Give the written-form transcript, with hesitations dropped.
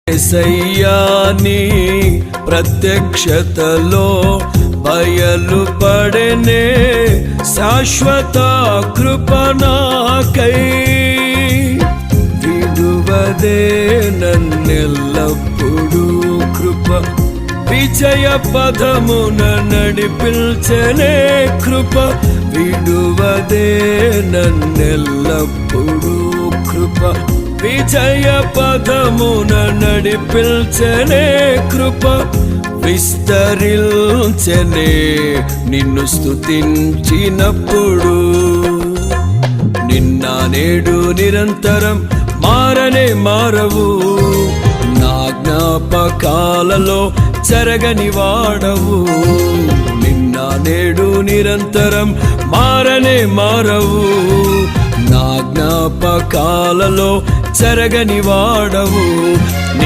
యేసయ్యా నీ ప్రత్యక్షతలో బయలుపడెనే శాశ్వత కృప నాకై విడువదే నన్నెల్లప్పుడూ కృప విజయ పదమున నడిపించనే కృప విడువదే నన్నెల్లప్పుడూ కృప విజయ పదమున నడిపించనే కృప విస్తరించనే నిన్ను స్తుతించినప్పుడు నిన్న నేడు నిరంతరం మారనే మారవు నా జ్ఞాపకాలలో చెరగని వాడవు నిన్న నేడు నిరంతరం మారనే మారవు నా జ్ఞాపకాలలో చెరగని వాడవు।